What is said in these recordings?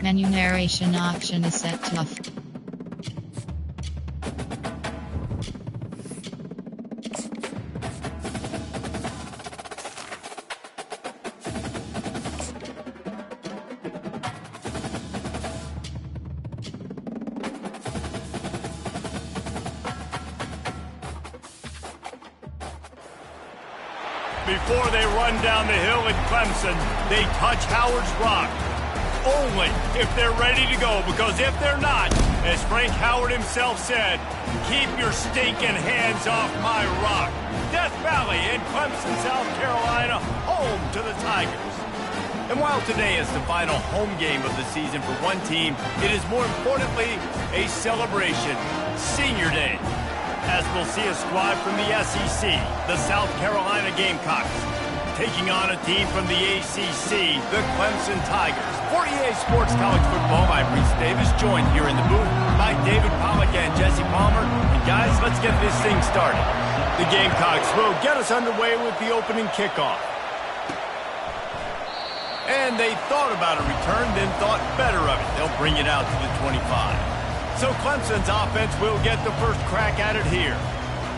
Remuneration auction is set tough. Before they run down the hill in Clemson, they touch Howard's Rock. Only if they're ready to go, because if they're not, as Frank Howard himself said, keep your stinking hands off my rock. Death Valley in Clemson, South Carolina, home to the Tigers. And while today is the final home game of the season for one team, it is more importantly a celebration, Senior Day, as we'll see a squad from the SEC, the South Carolina Gamecocks, taking on a team from the ACC, the Clemson Tigers. For EA Sports College Football, I'm Reese Davis, joined here in the booth by David Pollack and Jesse Palmer. And guys, let's get this thing started. The Gamecocks will get us underway with the opening kickoff. And they thought about a return, then thought better of it. They'll bring it out to the 25. So Clemson's offense will get the first crack at it here.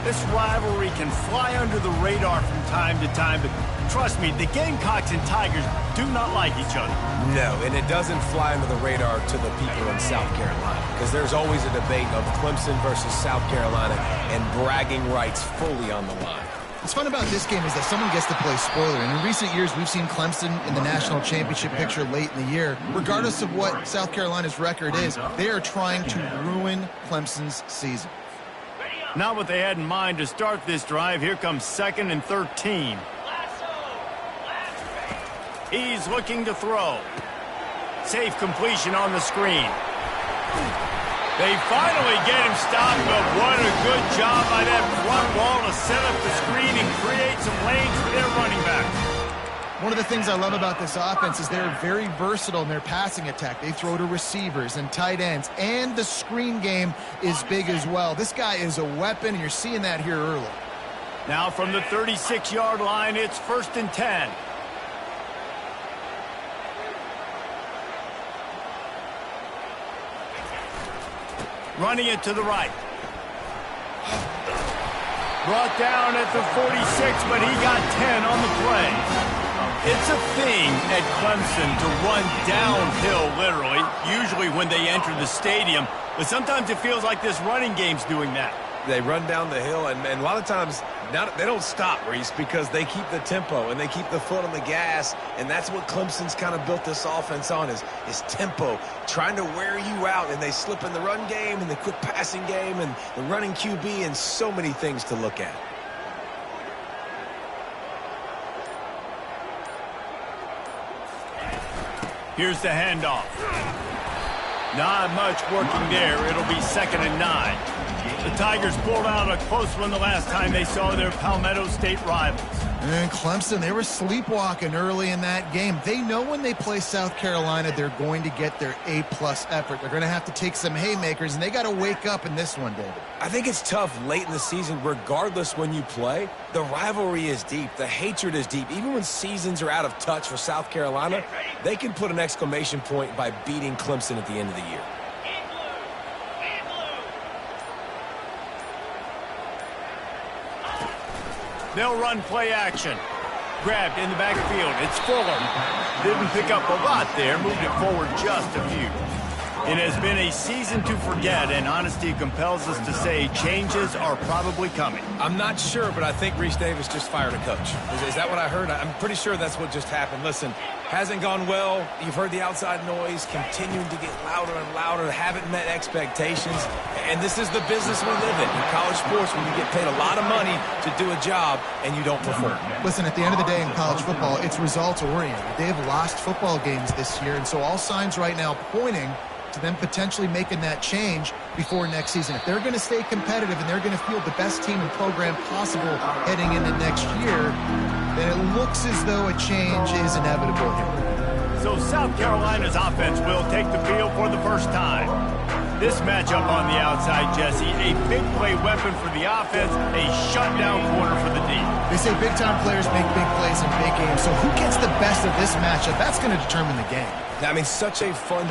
This rivalry can fly under the radar from time to time, but trust me, the Gamecocks and Tigers do not like each other. No, and it doesn't fly under the radar to the people in South Carolina, because there's always a debate of Clemson versus South Carolina and bragging rights fully on the line. What's fun about this game is that someone gets to play spoiler. And in recent years, we've seen Clemson in the national championship picture late in the year. Regardless of what South Carolina's record is, they are trying to ruin Clemson's season. Not what they had in mind to start this drive. Here comes 2nd and 13. He's looking to throw. Safe completion on the screen. They finally get him stopped, but what a good job by that front wall to set up the screen and create some lanes for their running backs. One of the things I love about this offense is they're very versatile in their passing attack. They throw to receivers and tight ends, and the screen game is big as well. This guy is a weapon, and you're seeing that here early. Now from the 36-yard line, it's 1st and 10. Running it to the right. Brought down at the 46, but he got 10 on the play. It's a thing at Clemson to run downhill, literally, usually when they enter the stadium. But sometimes it feels like this running game's doing that. They run down the hill, and a lot of times they don't stop, Reese, because they keep the tempo and they keep the foot on the gas, and that's what Clemson's kind of built this offense on is tempo, trying to wear you out, and they slip in the run game and the quick passing game and the running QB and so many things to look at. Here's the handoff. Not much working there. It'll be 2nd and 9. The Tigers pulled out a close one the last time they saw their Palmetto State rivals. And Clemson, they were sleepwalking early in that game. They know when they play South Carolina, they're going to get their A-plus effort. They're going to have to take some haymakers, and they got to wake up in this one, David. I think it's tough late in the season, regardless when you play. The rivalry is deep. The hatred is deep. Even when seasons are out of touch for South Carolina, they can put an exclamation point by beating Clemson at the end of the year. They'll run play action. Grabbed in the backfield. It's Fuller. Didn't pick up a lot there. Moved it forward just a few. It has been a season to forget, and honesty compels us to say changes are probably coming. I'm not sure, but I think Reese Davis just fired a coach. Is that what I heard? I'm pretty sure that's what just happened. Listen, hasn't gone well. You've heard the outside noise continuing to get louder and louder. Haven't met expectations. And this is the business we live in college sports, when you get paid a lot of money to do a job and you don't perform. Listen, at the end of the day in college football, it's results-oriented. They've lost football games this year, and so all signs right now pointing to them potentially making that change before next season. If they're going to stay competitive and they're going to field the best team and program possible heading into next year, then it looks as though a change is inevitable here. So South Carolina's offense will take the field for the first time. This matchup on the outside, Jesse, a big play weapon for the offense, a shutdown corner for the D. They say big-time players make big plays in big games, so who gets the best context of this matchup, that's going to determine the game. I mean, such a fun...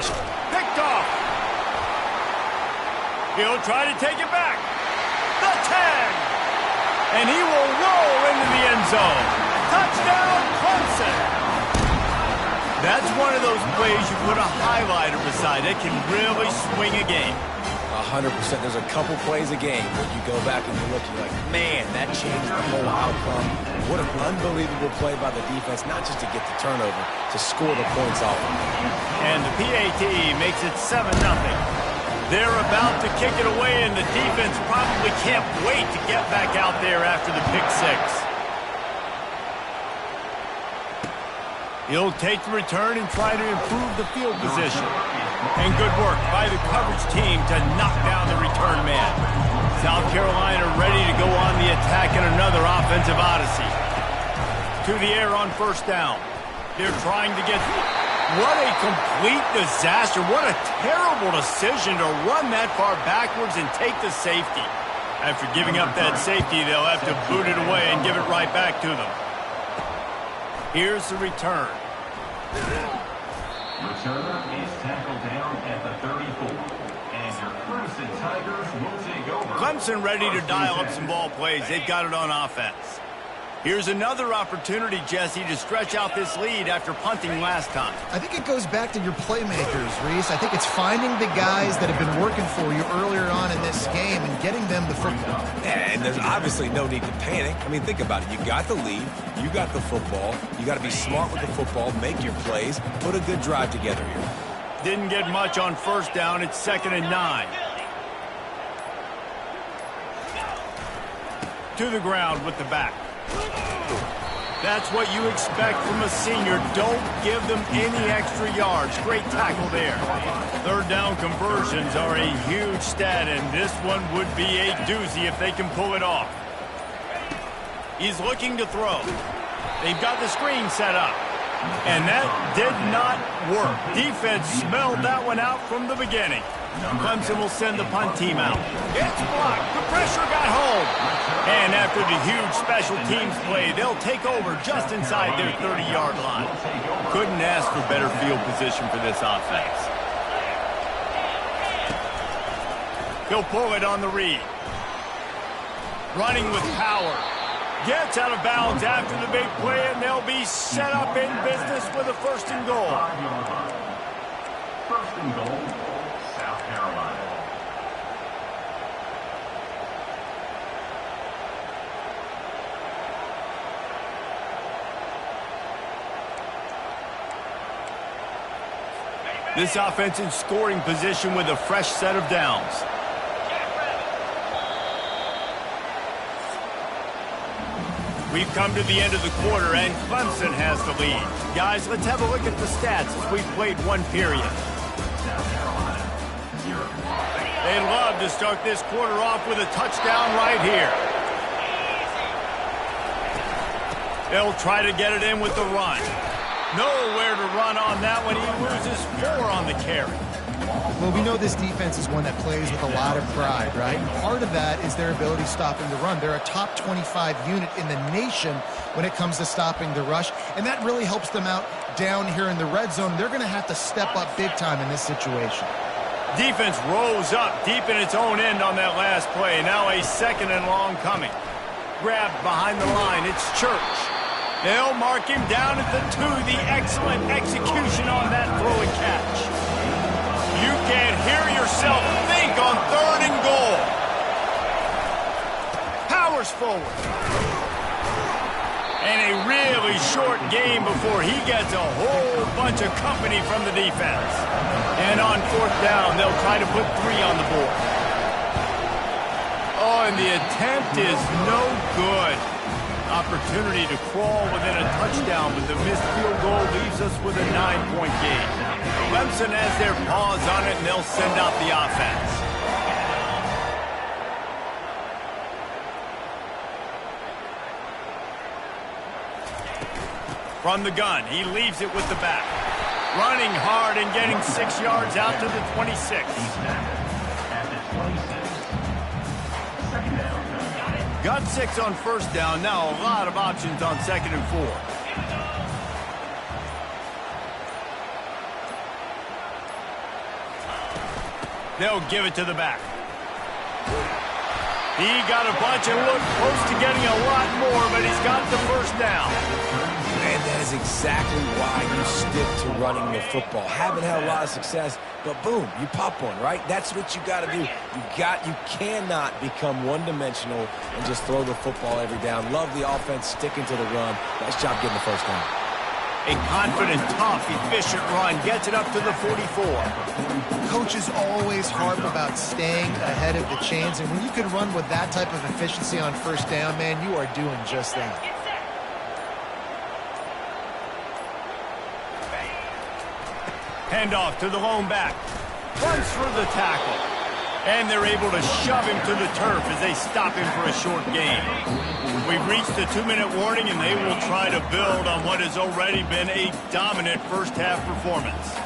Picked off. He'll try to take it back. The 10. And he will roll into the end zone. Touchdown, Clemson. That's one of those plays you put a highlighter beside. It can really swing a game. 100%. There's a couple plays a game where you go back and you look, you're like, man, that changed the whole outcome. What an unbelievable play by the defense, not just to get the turnover, to score the points off. And the PAT makes it 7-0. They're about to kick it away, and the defense probably can't wait to get back out there after the pick six. He'll take the return and try to improve the field position. And good work by the coverage team to knock down the return man. South Carolina ready to go on the attack in another offensive odyssey. To the air on first down. They're trying to get... What a complete disaster. What a terrible decision to run that far backwards and take the safety. After giving up that safety, they'll have to boot it away and give it right back to them. Here's the return. Returner is tackled down at the 34. And your Crimson Tigers will take over. Clemson ready to dial up some ball plays. They've got it on offense. Here's another opportunity, Jesse, to stretch out this lead after punting last time. I think it goes back to your playmakers, Reese. I think it's finding the guys that have been working for you earlier on in this game and getting them the football. And there's obviously no need to panic. I mean, think about it. You got the lead. You got the football. You got to be smart with the football, make your plays, put a good drive together here. Didn't get much on first down. It's 2nd and 9. To the ground with the back. That's what you expect from a senior. Don't give them any extra yards. Great tackle there. Third down conversions are a huge stat, and this one would be a doozy if they can pull it off. He's looking to throw. They've got the screen set up. And that did not work. Defense smelled that one out from the beginning. Clemson will send the punt team out. It's blocked. The pressure got home. And after the huge special teams play, they'll take over just inside their 30-yard line. Couldn't ask for better field position for this offense. He'll pull it on the read. Running with power. Gets out of bounds after the big play, and they'll be set up in business with a 1st and goal. 1st and goal, South Carolina. This offense in scoring position with a fresh set of downs. We've come to the end of the quarter, and Clemson has the lead. Guys, let's have a look at the stats as we've played one period. They'd love to start this quarter off with a touchdown right here. They'll try to get it in with the run. Nowhere to run on that one. He loses 4 on the carry. Well, we know this defense is one that plays with a lot of pride, right? And part of that is their ability stopping the run. They're a top 25 unit in the nation when it comes to stopping the rush, and that really helps them out down here in the red zone. They're going to have to step up big time in this situation. Defense rose up deep in its own end on that last play. Now a 2nd and long coming. Grabbed behind the line. It's Church. They'll mark him down at the 2. The excellent execution on that throw and catch. You can't hear yourself think on 3rd and goal. Powers forward. And a really short game before he gets a whole bunch of company from the defense. And on 4th down, they'll try to put 3 on the board. Oh, and the attempt is no good. Opportunity to crawl within a touchdown, but the missed field goal leaves us with a 9-point game. Clemson has their paws on it, and they'll send out the offense. From the gun, he leaves it with the back. Running hard and getting 6 yards out to the 26. Got 6 on 1st down. Now a lot of options on 2nd and 4. They'll give it to the back. He got a bunch and looked close to getting a lot more, but he's got the first down. Man, that is exactly why you stick to running the football. Haven't had a lot of success, but boom, you pop one, right? That's what you got to do. You cannot become one-dimensional and just throw the football every down. Love the offense sticking to the run. Nice job getting the first down. A confident, tough, efficient run gets it up to the 44. Coaches always harp about staying ahead of the chains, and when you can run with that type of efficiency on first down, man, you are doing just that. Handoff to the lone back. Runs through the tackle. And they're able to shove him to the turf as they stop him for a short gain. We've reached the 2-minute warning, and they will try to build on what has already been a dominant first-half performance.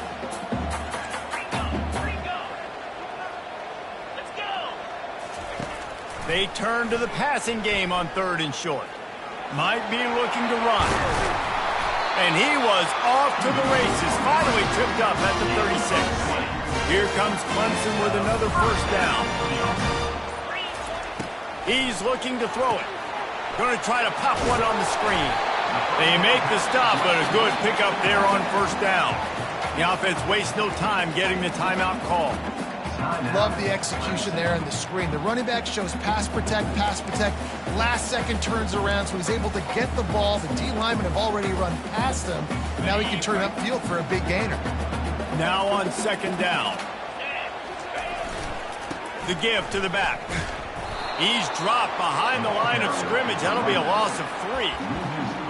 They turn to the passing game on 3rd and short. Might be looking to run. And he was off to the races, finally tripped up at the 36. Here comes Clemson with another first down. He's looking to throw it. Going to try to pop one on the screen. They make the stop, but a good pickup there on first down. The offense wastes no time getting the timeout call. Love the execution there on the screen. The running back shows pass protect, last second turns around, so he's able to get the ball. The D linemen have already run past him. Now he can turn upfield for a big gainer. Now on 2nd down. The give to the back. He's dropped behind the line of scrimmage. That'll be a loss of 3.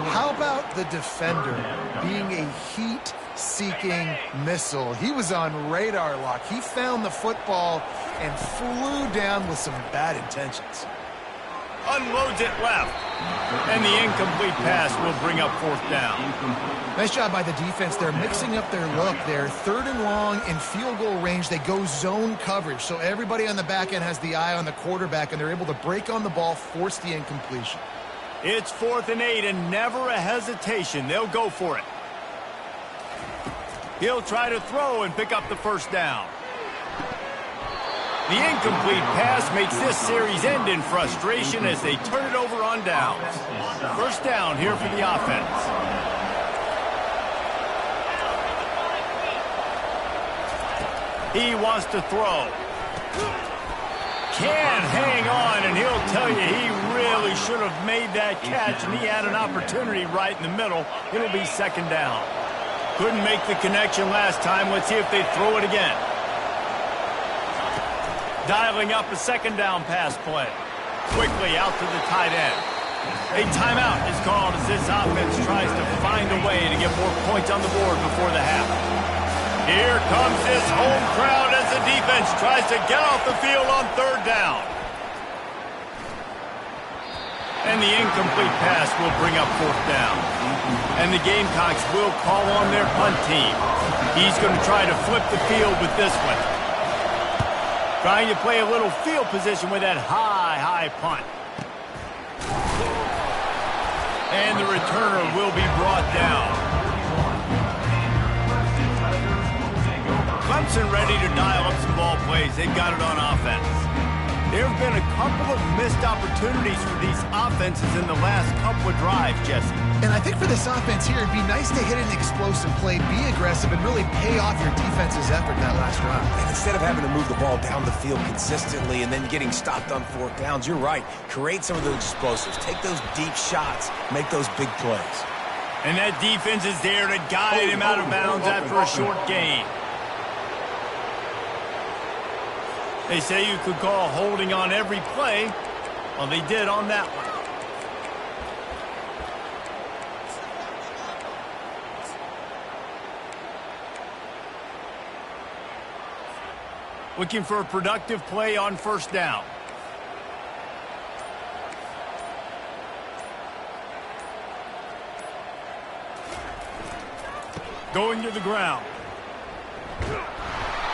How about the defender being a heat-seeking missile? He was on radar lock. He found the football and flew down with some bad intentions. Unloads it left. And the incomplete pass will bring up 4th down. Nice job by the defense. They're mixing up their look. They're 3rd and long in field goal range. They go zone coverage. So everybody on the back end has the eye on the quarterback, and they're able to break on the ball, force the incompletion. It's 4th and 8, and never a hesitation. They'll go for it. He'll try to throw and pick up the first down. The incomplete pass makes this series end in frustration as they turn it over on downs. First down here for the offense. He wants to throw. Can hang on, and he'll tell you he really should have made that catch, and he had an opportunity right in the middle. It'll be 2nd down. Couldn't make the connection last time. Let's see if they throw it again. Dialing up a 2nd down pass play. Quickly out to the tight end. A timeout is called as this offense tries to find a way to get more points on the board before the half. Here comes this home crowd as the defense tries to get off the field on 3rd down. And the incomplete pass will bring up 4th down. And the Gamecocks will call on their punt team. He's going to try to flip the field with this one. Trying to play a little field position with that high punt. And the returner will be brought down. Clemson ready to dial up some ball plays. They've got it on offense. There have been a couple of missed opportunities for these offenses in the last couple of drives, Jesse. And I think for this offense here, it'd be nice to hit an explosive play, be aggressive, and really pay off your defense's effort that last drive. And instead of having to move the ball down the field consistently and then getting stopped on 4th downs, you're right. Create some of those explosives. Take those deep shots. Make those big plays. And that defense is there to guide him out of bounds after a short gain. They say you could call holding on every play. Well, they did on that one. Looking for a productive play on 1st down. Going to the ground.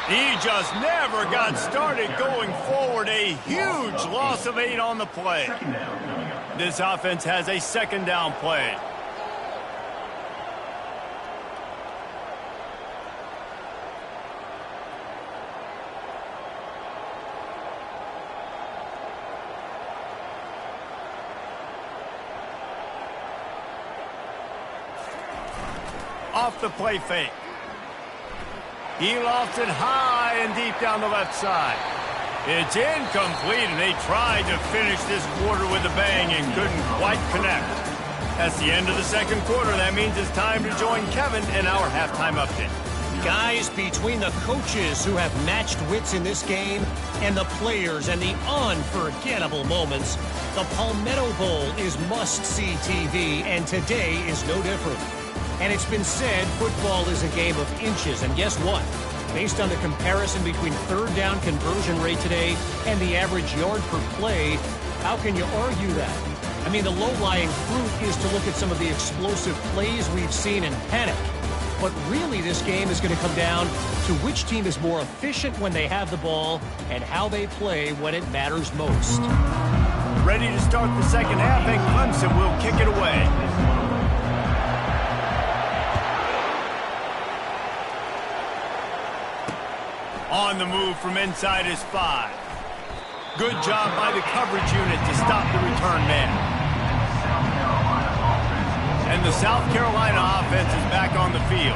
He just never got started going forward. A huge loss of 8 on the play. This offense has a 2nd down play. off the play fake. He lofts it high and deep down the left side. It's incomplete, and they tried to finish this quarter with a bang and couldn't quite connect. That's the end of the second quarter. That means it's time to join Kevin in our halftime update. Guys, between the coaches who have matched wits in this game and the players and the unforgettable moments, the Palmetto Bowl is must-see TV, and today is no different. And it's been said football is a game of inches, and guess what? Based on the comparison between third down conversion rate today and the average yard per play, how can you argue that? I mean, the low-lying fruit is to look at some of the explosive plays we've seen and panic. But really, this game is going to come down to which team is more efficient when they have the ball and how they play when it matters most. Ready to start the second half, and Clemson will kick it away. On the move from inside is 5. Good job by the coverage unit to stop the return man. And the South Carolina offense is back on the field.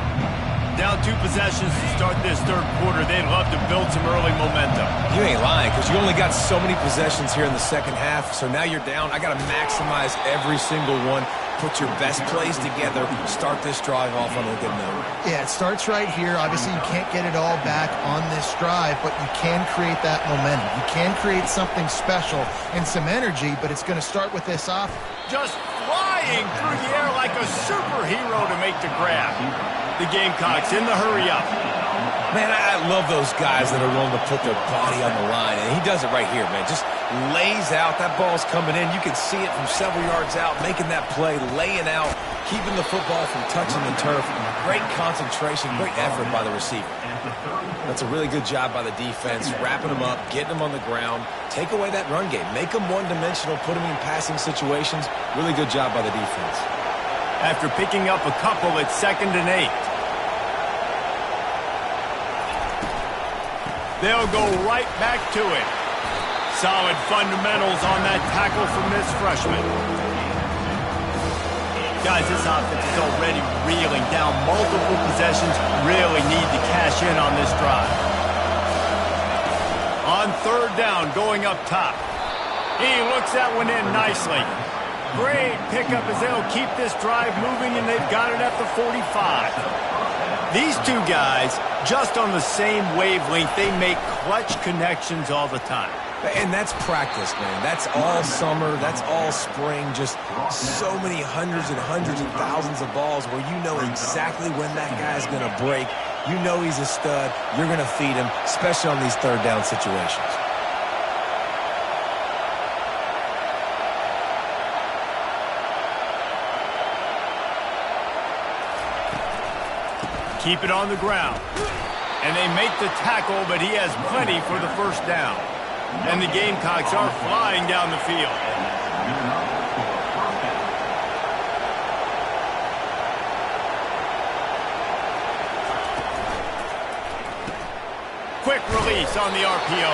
Down 2 possessions to start this third quarter. They'd love to build some early momentum. You ain't lying, because you only got so many possessions here in the second half, so now you're down. I got to maximize every single one. Put your best plays together. Start this drive off on a good note. Yeah, it starts right here. Obviously, you can't get it all back on this drive, but you can create that momentum. You can create something special and some energy, but it's going to start with this off. Just flying through the air like a superhero to make the grab. The Gamecocks in the hurry up. Man, I love those guys that are willing to put their body on the line, and he does it right here, man. Just lays out. That ball's coming in. You can see it from several yards out, making that play, laying out, keeping the football from touching the turf. Great concentration, great effort by the receiver. That's a really good job by the defense, wrapping them up, getting them on the ground. Take away that run game. Make them one-dimensional, put them in passing situations. Really good job by the defense. After picking up a couple, it's 2nd and 8. They'll go right back to it. Solid fundamentals on that tackle from this freshman. Guys, this offense is already reeling down. Multiple possessions, really need to cash in on this drive. On third down, going up top. He looks that one in nicely. Great pickup as they'll keep this drive moving, and they've got it at the 45. These two guys, just on the same wavelength, they make clutch connections all the time. And that's practice, man. That's all summer. That's all spring. Just so many hundreds and hundreds and thousands of balls where you know exactly when that guy's going to break. You know he's a stud. You're going to feed him, especially on these third down situations. Keep it on the ground. And they make the tackle, but he has plenty for the first down. And the Gamecocks are flying down the field. Quick release on the RPO.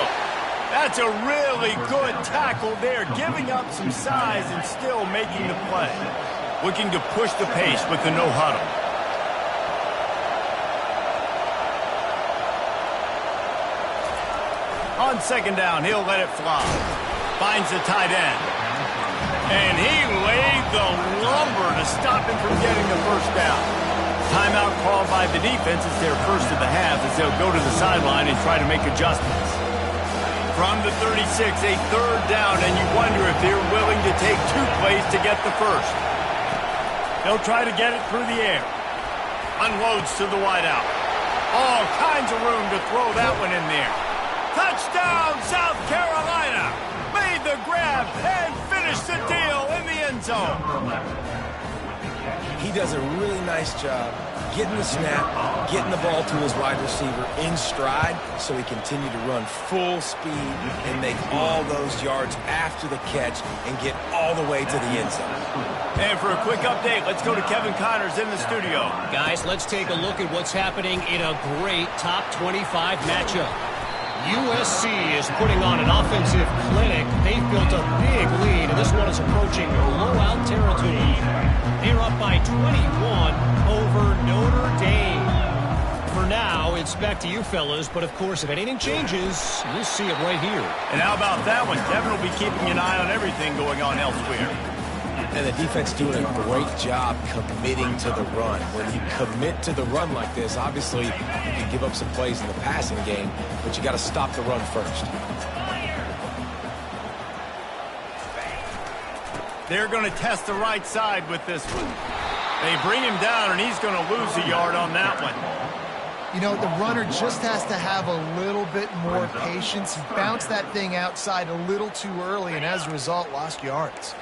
That's a really good tackle there, giving up some size and still making the play. Looking to push the pace with the no huddle. On second down, he'll let it fly. Finds the tight end. And he laid the lumber to stop him from getting the first down. Timeout called by the defense. It's their first of the half as they'll go to the sideline and try to make adjustments. From the 36, a third down, and you wonder if they're willing to take 2 plays to get the first. They'll try to get it through the air. Unloads to the wideout. All kinds of room to throw that one in there. Touchdown, South Carolina! Made the grab and finished the deal in the end zone. He does a really nice job getting the snap, getting the ball to his wide receiver in stride so he continue to run full speed and make all those yards after the catch and get all the way to the end zone. And for a quick update, let's go to Kevin Connors in the studio. Guys, let's take a look at what's happening in a great top 25 matchup. USC is putting on an offensive clinic. They've built a big lead, and this one is approaching blowout territory. They're up by 21 over Notre it's back to you fellas, but of course, if anything changes, you'll see it right here. And how about that one? Devin will be keeping an eye on everything going on elsewhere. And the defense doing a great job committing to the run. When you commit to the run like this, obviously you can give up some plays in the passing game, but you got to stop the run first. They're going to test the right side with this one. They bring him down, and he's going to lose a yard on that one. You know, the runner just has to have a little bit more patience. He bounced that thing outside a little too early, and as a result, lost yards.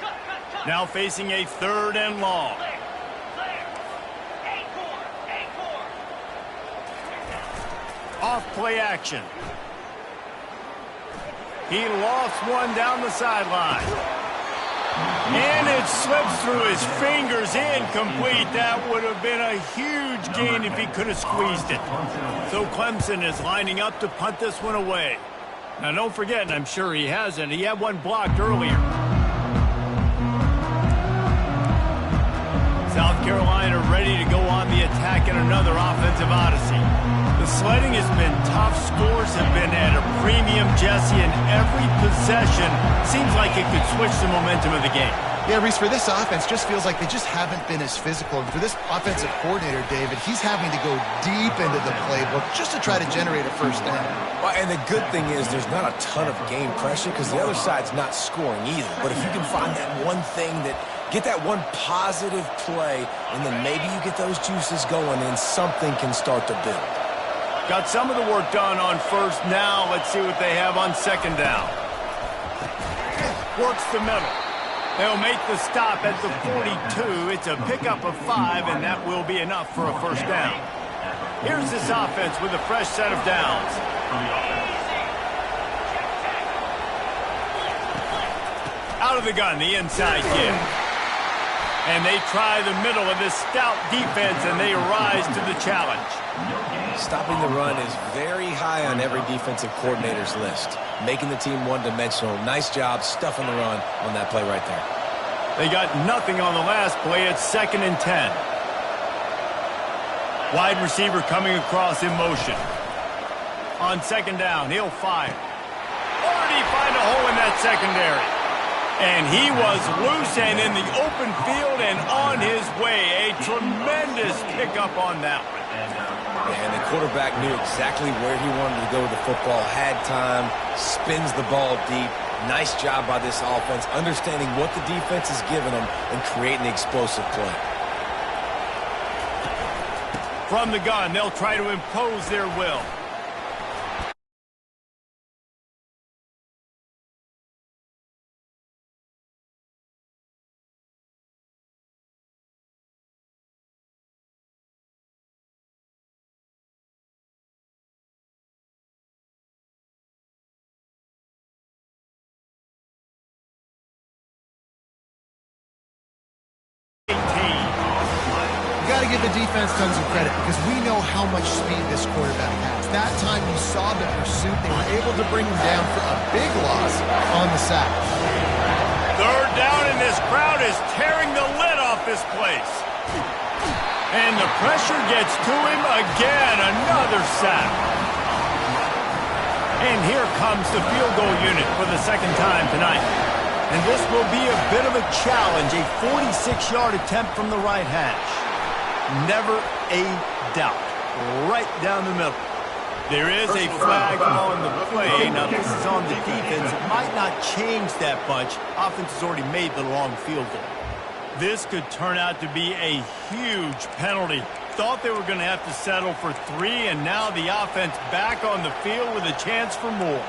Now facing a 3rd and long. Off play action. He lost one down the sideline. And it slips through his fingers, incomplete. That would have been a huge gain if he could have squeezed it. So Clemson is lining up to punt this one away. Now don't forget, and I'm sure he hasn't, he had one blocked earlier. South Carolina ready to go on the attack in another offensive odyssey. The sledding has been tough. Scores have been at a premium, Jesse, and every possession seems like it could switch the momentum of the game. Yeah, Reese, for this offense, just feels like they just haven't been as physical. And for this offensive coordinator, David, he's having to go deep into the playbook just to try to generate a first down. Well, and the good thing is there's not a ton of game pressure because the other side's not scoring either. But if you can find that one thing get that one positive play, and then maybe you get those juices going and something can start to build. Got some of the work done on 1st. Now let's see what they have on 2nd down. Works the middle. They'll make the stop at the 42. It's a pickup of 5, and that will be enough for a 1st down. Here's this offense with a fresh set of downs. Out of the gun, the inside kick. And they try the middle of this stout defense, and they rise to the challenge. Stopping the run is very high on every defensive coordinator's list. Making the team one-dimensional. Nice job stuffing the run on that play right there. They got nothing on the last play. It's 2nd and 10. Wide receiver coming across in motion. On 2nd down, he'll fire. Or did he find a hole in that secondary? And he was loose and in the open field and on his way. A tremendous pickup on that one. And the quarterback knew exactly where he wanted to go with the football, had time, spins the ball deep. Nice job by this offense, understanding what the defense is giving them and creating the explosive play. From the gun, they'll try to impose their will. Give the defense tons of credit because we know how much speed this quarterback has. That time you saw the pursuit, they were able to bring him down for a big loss on the sack. 3rd down, and this crowd is tearing the lid off this place. And the pressure gets to him again. Another sack. And here comes the field goal unit for the 2nd time tonight. And this will be a bit of a challenge, a 46-yard attempt from the right hash. Never a doubt. Right down the middle. There is a flag on the play. Now, this is on the defense. It might not change that much. Offense has already made the long field goal. This could turn out to be a huge penalty. Thought they were going to have to settle for 3, and now the offense back on the field with a chance for more.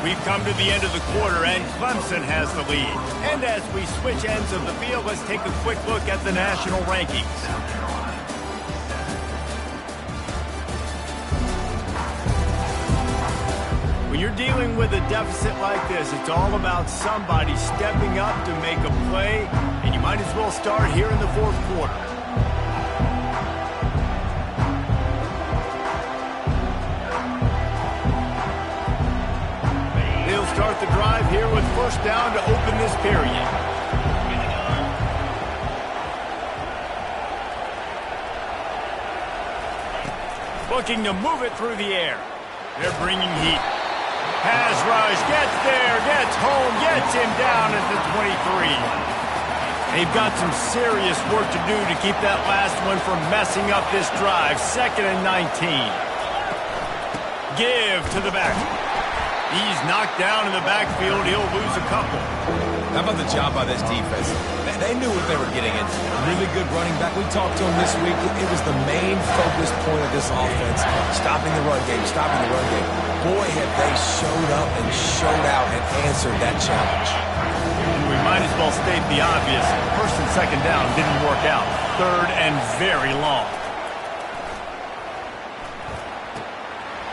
We've come to the end of the quarter, and Clemson has the lead. And as we switch ends of the field, let's take a quick look at the national rankings. When you're dealing with a deficit like this, it's all about somebody stepping up to make a play, and you might as well start here in the 4th quarter. They'll start the drive here with 1st down to open this period. looking to move it through the air. They're bringing heat. Pass rush, gets there, gets home, gets him down at the 23. They've got some serious work to do to keep that last one from messing up this drive. 2nd and 19. Give to the back. He's knocked down in the backfield. He'll lose a couple. How about the job by this defense? They knew what they were getting into. Really good running back. We talked to him this week. It was the main focus point of this offense. Stopping the run game, stopping the run game. Boy, have they showed up and showed out and answered that challenge. We might as well state the obvious. 1st and 2nd down didn't work out. 3rd and very long.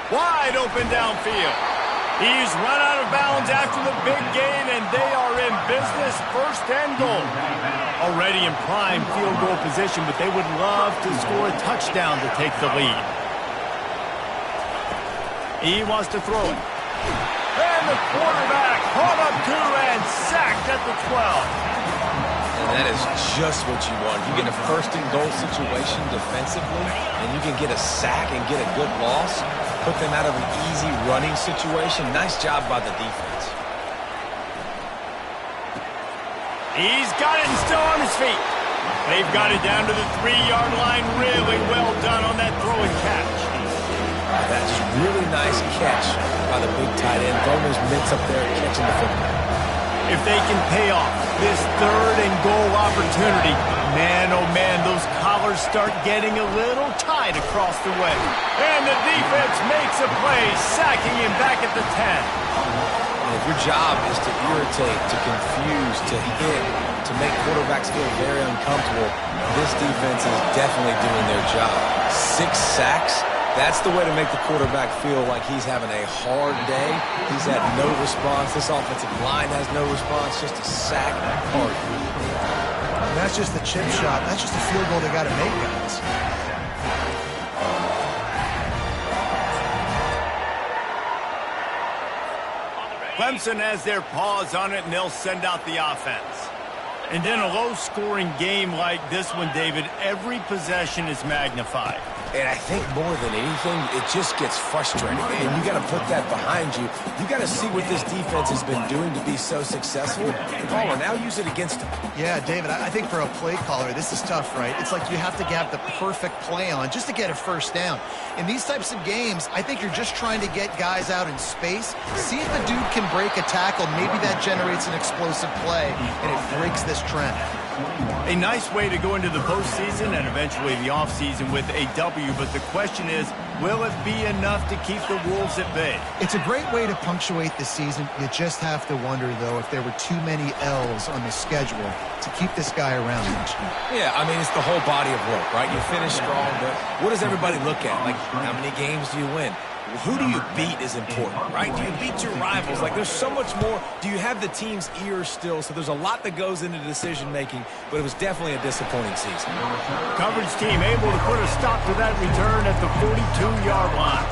Wide open downfield. He's run out of bounds after the big gain, and they are in business. 1st and goal. Already in prime field goal position, but they would love to score a touchdown to take the lead. He wants to throw it. And the quarterback hauled up 2 and sacked at the 12. And that is just what you want. You get a 1st and goal situation defensively, and you can get a sack and get a good loss. Put them out of an easy running situation. Nice job by the defense. He's got it and still on his feet. They've got it down to the 3-yard line. Really well done on that throw and catch. That's really nice catch by the big tight end. Throwing those mitts up there and catching the football. If they can pay off this 3rd and goal opportunity, man, oh man, those collars start getting a little tight across the way. And the defense makes a play, sacking him back at the 10. And if your job is to irritate, to confuse, to hit, to make quarterbacks feel very uncomfortable, this defense is definitely doing their job. 6 sacks. That's the way to make the quarterback feel like he's having a hard day. He's had no response. This offensive line has no response. Just a sack party. And that's just the chip shot. That's just a field goal they got to make, guys. Clemson has their paws on it, and they'll send out the offense. And in a low-scoring game like this one, David, every possession is magnified. And I think more than anything, it just gets frustrating. And you got to put that behind you. You got to see what this defense has been doing to be so successful. Caller, now use it against them. Yeah, David, I think for a play caller, this is tough, right? It's like you have to have the perfect play on just to get a 1st down. In these types of games, I think you're just trying to get guys out in space, see if a dude can break a tackle. Maybe that generates an explosive play, and it breaks this trend. A nice way to go into the postseason and eventually the offseason with a W, but the question is, will it be enough to keep the Wolves at bay? It's a great way to punctuate the season. You just have to wonder, though, if there were too many L's on the schedule to keep this guy around next year. Yeah, I mean, it's the whole body of work, right? You finish strong, but what does everybody look at? Like, how many games do you win? Who do you beat is important, right? Do you beat your rivals? Like, there's so much more. Do you have the team's ears still? So there's a lot that goes into decision-making, but it was definitely a disappointing season. Coverage team able to put a stop to that return at the 42-yard line.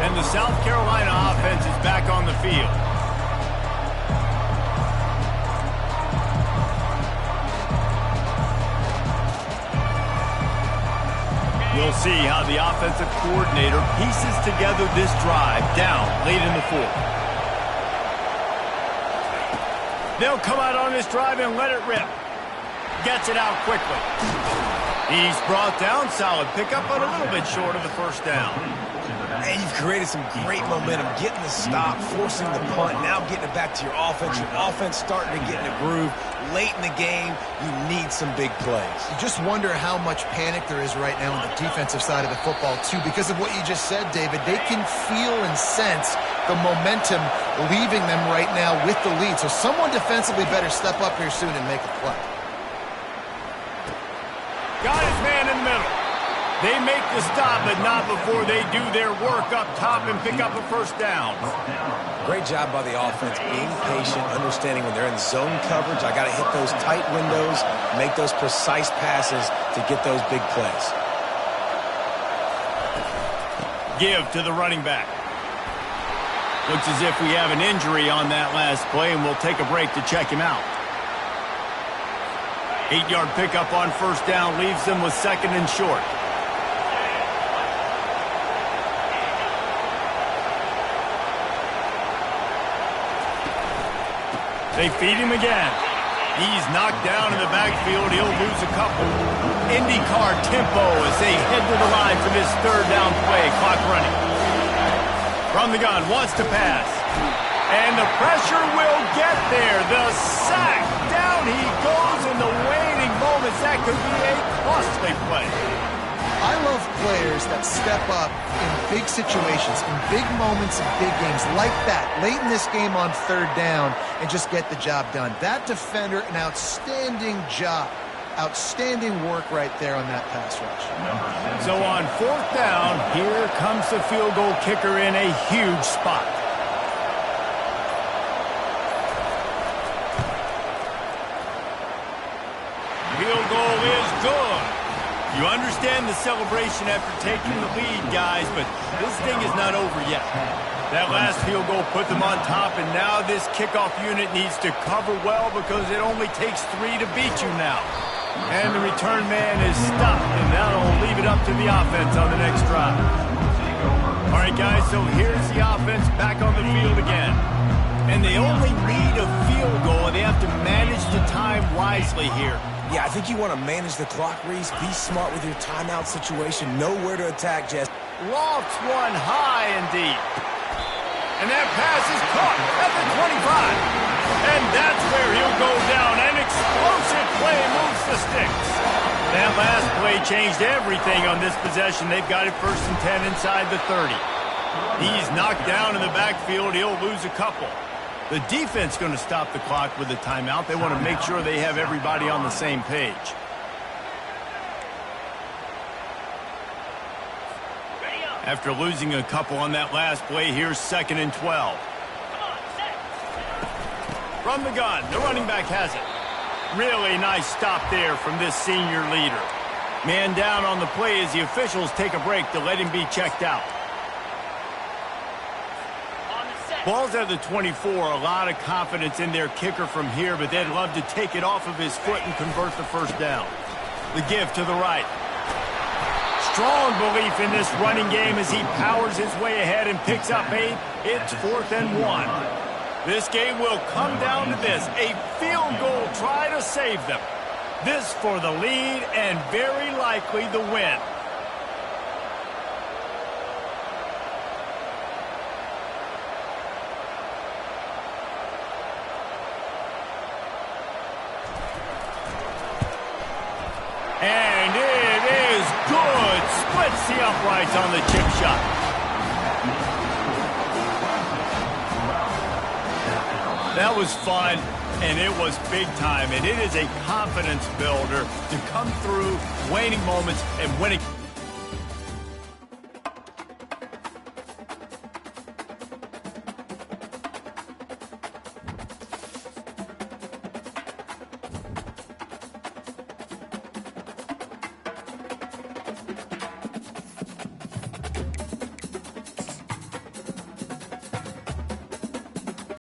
And the South Carolina offense is back on the field. We'll see how the offensive coordinator pieces together this drive down late in the 4th. They'll come out on this drive and let it rip. Gets it out quickly. He's brought down. Solid pickup, but a little bit short of the 1st down. And you've created some great momentum, getting the stop, forcing the punt, now getting it back to your offense. Your offense starting to get in a groove. Late in the game, you need some big plays. You just wonder how much panic there is right now on the defensive side of the football, too, because of what you just said, David. They can feel and sense the momentum leaving them right now with the lead. So someone defensively better step up here soon and make a play. Got his man in the middle. They make the stop, but not before they do their work up top and pick up a 1st down. Great job by the offense, being patient, understanding when they're in zone coverage, I got to hit those tight windows, make those precise passes to get those big plays. Give to the running back. Looks as if we have an injury on that last play, and we'll take a break to check him out. 8-yard pickup on 1st down leaves them with 2nd and short. They feed him again. He's knocked down in the backfield. He'll lose a couple. IndyCar tempo as they head to the line for this third down play. Clock running. From the gun, wants to pass. And the pressure will get there. The sack. Down he goes in the waning moments. That could be a costly play. I love players that step up in big situations, in big moments, in big games like that, late in this game on third down, and just get the job done. That defender, an outstanding job. Outstanding work right there on that pass rush. So on fourth down, here comes the field goal kicker in a huge spot. Field goal is good. You understand the celebration after taking the lead, guys, but this thing is not over yet. That last field goal put them on top, and now this kickoff unit needs to cover well because it only takes 3 to beat you now. And the return man is stopped, and that'll leave it up to the offense on the next drive. All right, guys, so here's the offense back on the field again. And they only need a field goal, and they have to manage the time wisely here. Yeah, I think you want to manage the clock, Reese. Be smart with your timeout situation. Know where to attack, Jess. Lofts one high and deep. And that pass is caught at the 25. And that's where he'll go down. An explosive play moves the sticks. That last play changed everything on this possession. They've got it 1st and 10 inside the 30. He's knocked down in the backfield. He'll lose a couple. The defense going to stop the clock with a timeout. They want to make sure they have everybody on the same page. After losing a couple on that last play, here's 2nd and 12. From the gun, the running back has it. Really nice stop there from this senior leader. Man down on the play as the officials take a break to let him be checked out. Ball's at the 24. A lot of confidence in their kicker from here, but they'd love to take it off of his foot and convert the first down. The give to the right. Strong belief in this running game as he powers his way ahead and picks up 8. It's 4th and 1. This game will come down to this. A field goal try to save them. This for the lead and very likely the win. And it is good. Splits the uprights on the chip shot. That was fun, and it was big time. And it is a confidence builder to come through waning moments and winning.